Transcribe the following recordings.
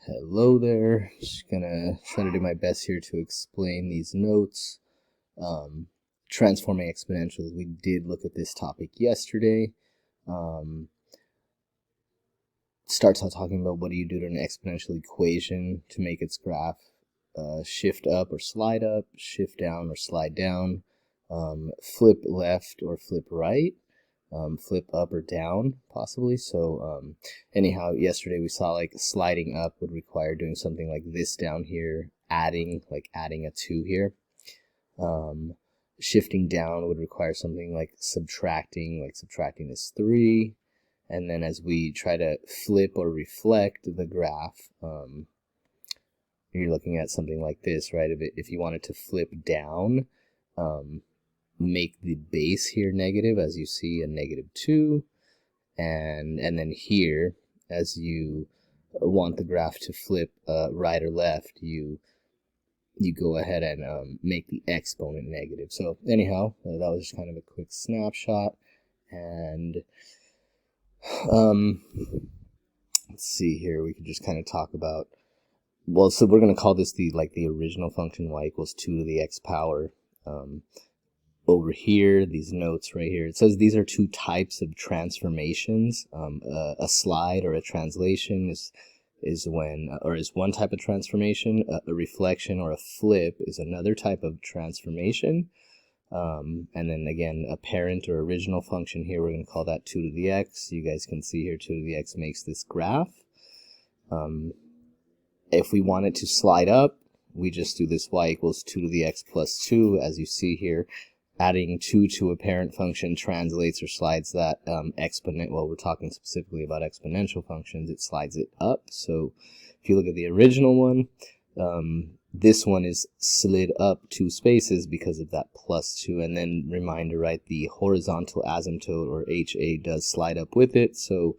Hello there. Just gonna try to do my best here to explain these notes. Transforming exponentials. We did look at this topic yesterday. Starts out talking about what do you do to an exponential equation to make its graph shift up or slide up, shift down or slide down, flip left or flip right, flip up or down possibly. So anyhow, yesterday we saw like sliding up would require doing something like this down here, adding a 2 here. Shifting down would require something like subtracting this 3. And then as we try to flip or reflect the graph, you're looking at something like this, right? If you wanted to flip down, make the base here negative, as you see a -2, and then here, as you want the graph to flip right or left, you go ahead and make the exponent negative. So anyhow, that was just kind of a quick snapshot. And let's see here, we could just kind of talk about, well, so we're going to call this the original function, y equals 2 to the x power. Over here, these notes right here, it says these are two types of transformations. A slide or a translation is one type of transformation. A reflection or a flip is another type of transformation. And then again, a parent or original function here, we're going to call that 2 to the x. You guys can see here 2 to the x makes this graph. If we want it to slide up, we just do this y equals 2 to the x plus 2, as you see here. Adding 2 to a parent function translates or slides that exponent. Well, we're talking specifically about exponential functions. It slides it up. So if you look at the original one, this one is slid up 2 spaces because of that plus 2. And then reminder, right, the horizontal asymptote, or HA, does slide up with it. So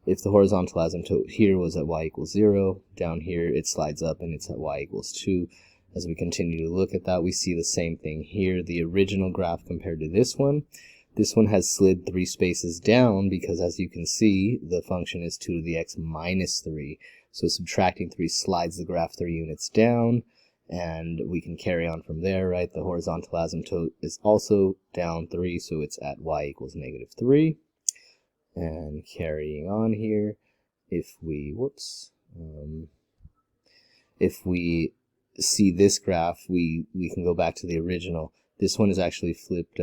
if the horizontal asymptote here was at y equals 0, down here it slides up and it's at y equals 2. As we continue to look at that, we see the same thing here. The original graph compared to this one has slid 3 spaces down because, as you can see, the function is 2 to the x minus 3. So subtracting 3 slides the graph 3 units down, and we can carry on from there, right? The horizontal asymptote is also down 3, so it's at y equals -3. And carrying on here, if we see this graph, we can go back to the original. This one is actually flipped,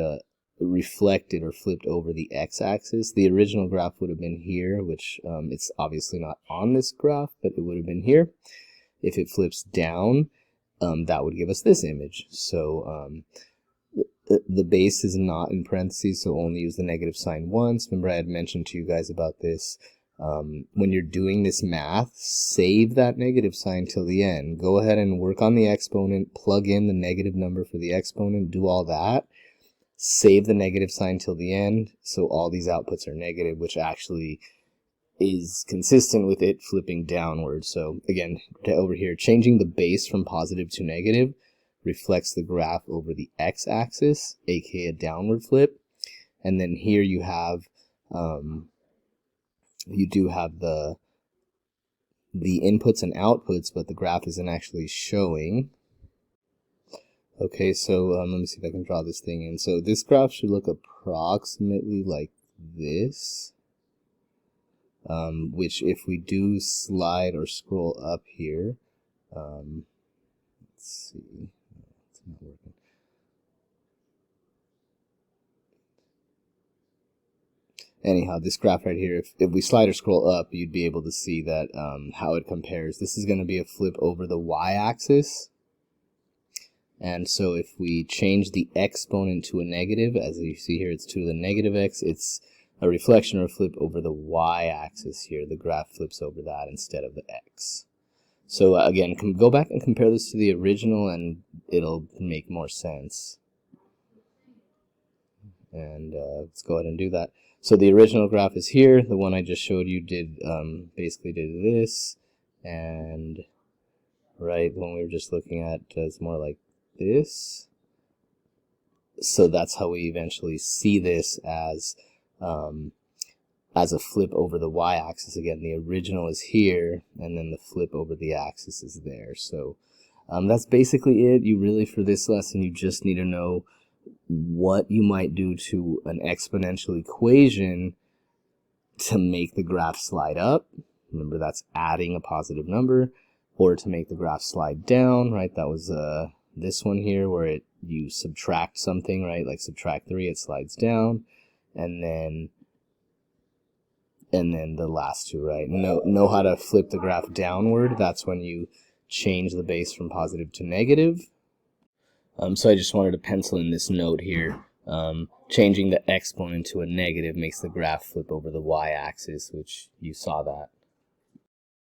reflected or flipped over the x-axis. The original graph would have been here, which it's obviously not on this graph, but it would have been here. If it flips down, that would give us this image. So the base is not in parentheses, so only use the negative sign once. Remember, I had mentioned to you guys about this. When you're doing this math, save that negative sign till the end. Go ahead and work on the exponent, plug in the negative number for the exponent, do all that. Save the negative sign till the end, so all these outputs are negative, which actually is consistent with it flipping downward. So again, over here, changing the base from positive to negative reflects the graph over the x-axis, aka a downward flip. And then here you have you do have the inputs and outputs, but the graph isn't actually showing. Okay, so let me see if I can draw this thing in. So this graph should look approximately like this, which if we do slide or scroll up here, let's see, it's not working. Anyhow, this graph right here, if we slide or scroll up, you'd be able to see that how it compares. This is going to be a flip over the y-axis. And so if we change the exponent to a negative, as you see here, it's 2 to the negative x, it's a reflection or a flip over the y-axis here. The graph flips over that instead of the x. So again, go back and compare this to the original, and it'll make more sense. And let's go ahead and do that. So the original graph is here. The one I just showed you basically did this, and right, the one we were just looking at does more like this. So that's how we eventually see this as as a flip over the y-axis. Again, the original is here, and then the flip over the axis is there. So that's basically it. You really, for this lesson, you just need to know what you might do to an exponential equation to make the graph slide up. Remember, that's adding a positive number. Or to make the graph slide down, right? That was this one here where you subtract something, right? Like subtract 3, it slides down. And then the last two, right? Know how to flip the graph downward. That's when you change the base from positive to negative. So I just wanted to pencil in this note here. Changing the exponent to a negative makes the graph flip over the y-axis, which you saw that.